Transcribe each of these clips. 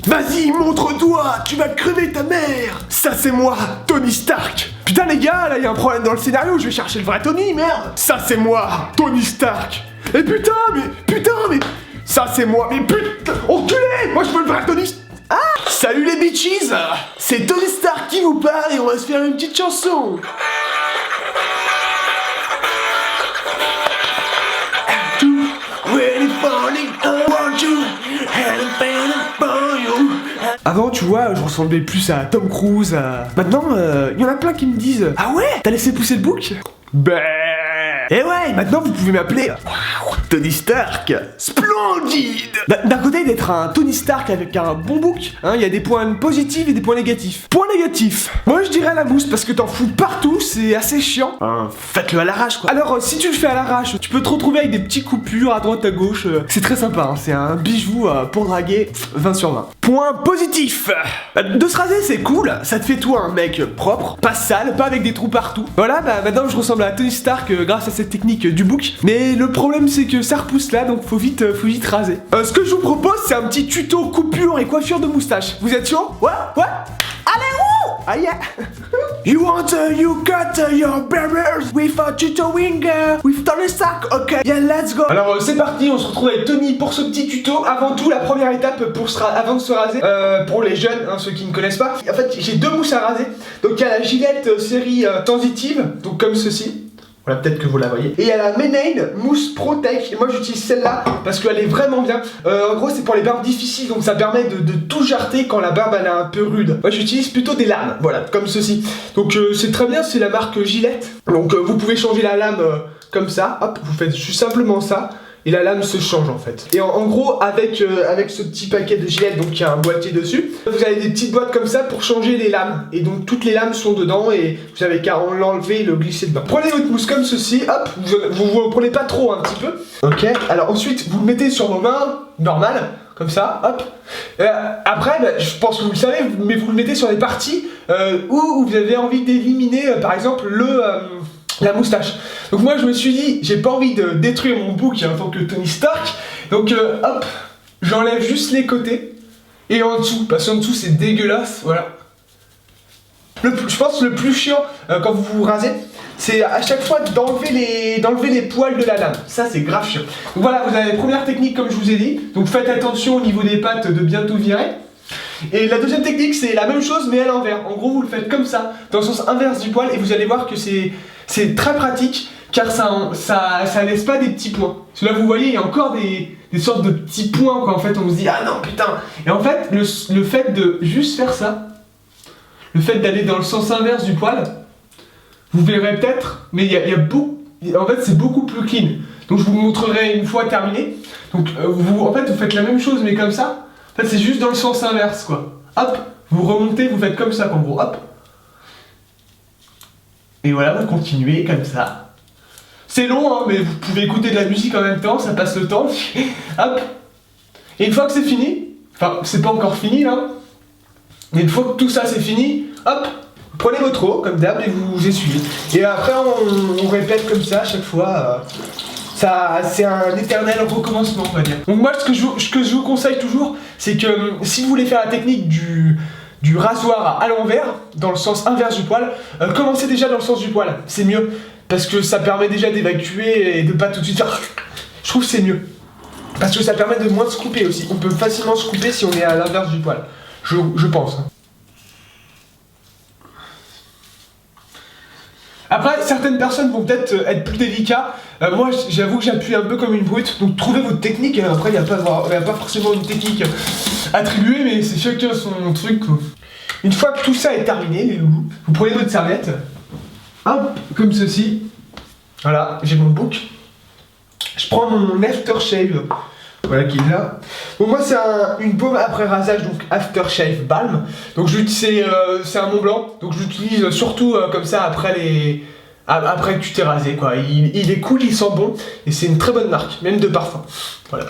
Vas-y, montre-toi, tu vas crever ta mère. Ça c'est moi, Tony Stark. Putain les gars, là y a un problème dans le scénario, je vais chercher le vrai Tony, merde. Ça c'est moi, Tony Stark. Et putain, mais... Ça c'est moi, mais putain, enculé. Moi je veux le vrai Tony Stark. Ah, salut les bitches. C'est Tony Stark qui vous parle et on va se faire une petite chanson. Avant, tu vois, je ressemblais plus à Tom Cruise. Maintenant, il y en a plein qui me disent: ah ouais, t'as laissé pousser le bouc? Ben. Et ouais, maintenant vous pouvez m'appeler Tony Stark. Splendide. D'un côté, d'être un Tony Stark avec un bon bouc, il y a des points positifs et des points négatifs. Point négatif, moi je dirais la mousse parce que t'en fous partout, c'est assez chiant. Faites-le à l'arrache quoi. Alors si tu le fais à l'arrache, tu peux te retrouver avec des petites coupures à droite à gauche. C'est très sympa, c'est un bijou pour draguer. 20 sur 20. Point positif, de se raser c'est cool, ça te fait toi un mec propre, pas sale, pas avec des trous partout. Voilà, maintenant je ressemble à Tony Stark grâce à cette technique du bouc. Mais le problème c'est que ça repousse là, donc faut vite raser. Ce que je vous propose c'est un petit tuto coupure et coiffure de moustache. Vous êtes chaud? Ouais. Allez, wouh! Ah yeah! You cut your barbers with a tutoing with Tony Stark, ok? Yeah, let's go! Alors c'est parti, on se retrouve avec Tony pour ce petit tuto. Avant tout, la première étape avant de se raser, pour les jeunes, ceux qui ne connaissent pas. En fait, j'ai deux mousses à raser. Donc il y a la Gillette série sensitive, donc comme ceci. Voilà, peut-être que vous la voyez. Et il y a la Menail Mousse Protect. Et moi j'utilise celle-là parce qu'elle est vraiment bien. En gros c'est pour les barbes difficiles, donc ça permet de tout jarter quand la barbe elle est un peu rude. Moi j'utilise plutôt des lames, voilà, comme ceci. Donc c'est très bien, c'est la marque Gillette. Donc vous pouvez changer la lame comme ça. Hop, vous faites juste simplement ça. Et la lame se change en fait. Et en gros, avec ce petit paquet de Gillette, donc il y a un boîtier dessus, vous avez des petites boîtes comme ça pour changer les lames. Et donc toutes les lames sont dedans et vous avez qu'à l'enlever et le glisser dedans. Prenez votre mousse comme ceci, hop, vous prenez pas trop un petit peu. Ok, alors ensuite vous le mettez sur vos mains, normal, comme ça, hop. Après, je pense que vous le savez, mais vous le mettez sur les parties où vous avez envie d'éliminer, par exemple, la moustache. Donc moi je me suis dit, j'ai pas envie de détruire mon bouc en tant que Tony Stark. Donc hop, j'enlève juste les côtés. Et en dessous, parce qu'en dessous c'est dégueulasse, voilà. Je pense que le plus chiant quand vous vous rasez, c'est à chaque fois d'enlever les poils de la lame. Ça c'est grave chiant. Donc voilà, vous avez la première technique comme je vous ai dit. Donc faites attention au niveau des pattes de bien tout virer. Et la deuxième technique c'est la même chose mais à l'envers. En gros vous le faites comme ça, dans le sens inverse du poil. Et vous allez voir que c'est très pratique car ça laisse pas des petits points. Parce que là vous voyez il y a encore des sortes de petits points quoi. En fait on se dit ah non putain. Et en fait le fait de juste faire ça, le fait d'aller dans le sens inverse du poil, vous verrez peut-être, mais il y a beaucoup, en fait c'est beaucoup plus clean. Donc je vous montrerai une fois terminé. Donc en fait vous faites la même chose mais comme ça. En fait c'est juste dans le sens inverse quoi. Hop, vous remontez, vous faites comme ça en gros, hop. Et voilà, vous continuez comme ça. C'est long, mais vous pouvez écouter de la musique en même temps, ça passe le temps. Hop. Et une fois que c'est fini, enfin, c'est pas encore fini là, mais une fois que tout ça c'est fini, hop, prenez votre eau, comme d'hab, et vous essuyez. Et après, on répète comme ça à chaque fois. C'est un éternel recommencement, on va dire. Donc moi, ce que je vous conseille toujours, c'est que si vous voulez faire la technique du rasoir à l'envers, dans le sens inverse du poil, commencez déjà dans le sens du poil, c'est mieux, parce que ça permet déjà d'évacuer et de pas tout de suite faire... Je trouve que c'est mieux, parce que ça permet de moins se couper aussi, on peut facilement se couper si on est à l'inverse du poil, je pense. Après, certaines personnes vont peut-être être plus délicats. Moi, j'avoue que j'appuie un peu comme une brute. Donc, trouvez votre technique. Après, il n'y a pas forcément une technique attribuée, mais c'est chacun son truc, quoi. Une fois que tout ça est terminé, les loulous, vous prenez votre serviette. Hop, comme ceci. Voilà, j'ai mon bouc. Je prends mon aftershave. Voilà qui est là. Bon moi c'est une baume après rasage, donc aftershave balm. Donc c'est un Mont Blanc. Donc je l'utilise surtout comme ça après que tu t'es rasé quoi. Il est cool, il sent bon et c'est une très bonne marque, même de parfum. Voilà.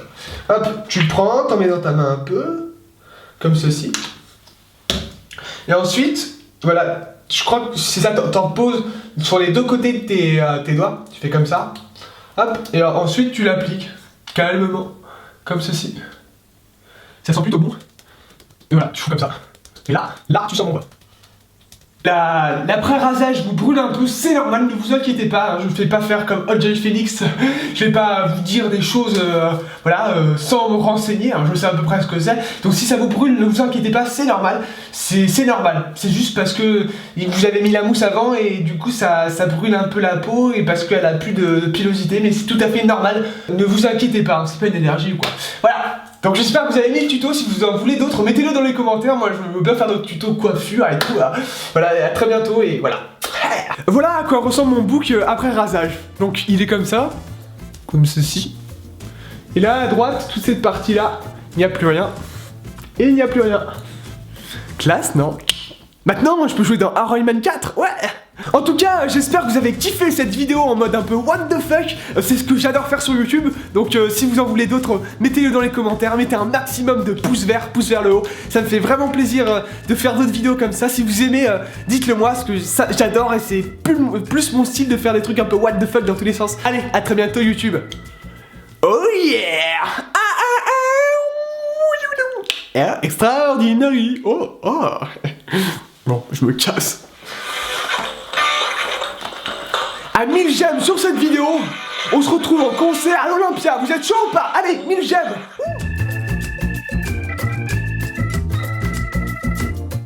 Hop, tu le prends, t'en mets dans ta main un peu, comme ceci. Et ensuite, voilà, je crois que c'est ça, t'en poses sur les deux côtés de tes doigts. Tu fais comme ça. Hop, et alors, ensuite tu l'appliques calmement. Comme ceci. Ça sent plutôt bon. Voilà, tu fous comme ça. Et là, tu sens mon voix. L'après-rasage vous brûle un peu, c'est normal, ne vous inquiétez pas, hein, je ne fais pas faire comme Hot Joy Phoenix, je vais pas vous dire des choses, sans me renseigner, hein, je sais à peu près ce que c'est, donc si ça vous brûle, ne vous inquiétez pas, c'est normal, c'est normal, c'est juste parce que vous avez mis la mousse avant et du coup ça brûle un peu la peau et parce qu'elle a plus de pilosité, mais c'est tout à fait normal, ne vous inquiétez pas, hein, c'est pas une énergie ou quoi, voilà. Donc j'espère que vous avez aimé le tuto, si vous en voulez d'autres, mettez-le dans les commentaires, moi je veux bien faire d'autres tutos coiffure et tout, là. Voilà, à très bientôt et voilà. Voilà à quoi ressemble mon bouc après rasage. Donc il est comme ça, comme ceci. Et là à droite, toute cette partie là, il n'y a plus rien. Et il n'y a plus rien. Classe, non? Maintenant, je peux jouer dans Iron Man 4, ouais. En tout cas, j'espère que vous avez kiffé cette vidéo en mode un peu what the fuck. C'est ce que j'adore faire sur YouTube. Donc si vous en voulez d'autres, mettez-le dans les commentaires. Mettez un maximum de pouces vers le haut. Ça me fait vraiment plaisir de faire d'autres vidéos comme ça. Si vous aimez, dites-le moi, parce que j'adore et c'est plus mon style de faire des trucs un peu what the fuck dans tous les sens. Allez, à très bientôt YouTube. Oh yeah. Extraordinary. Oh. Bon, je me casse. À 1000 j'aime sur cette vidéo, on se retrouve en concert à l'Olympia. Vous êtes chaud ou pas? Allez, 1000 j'aime.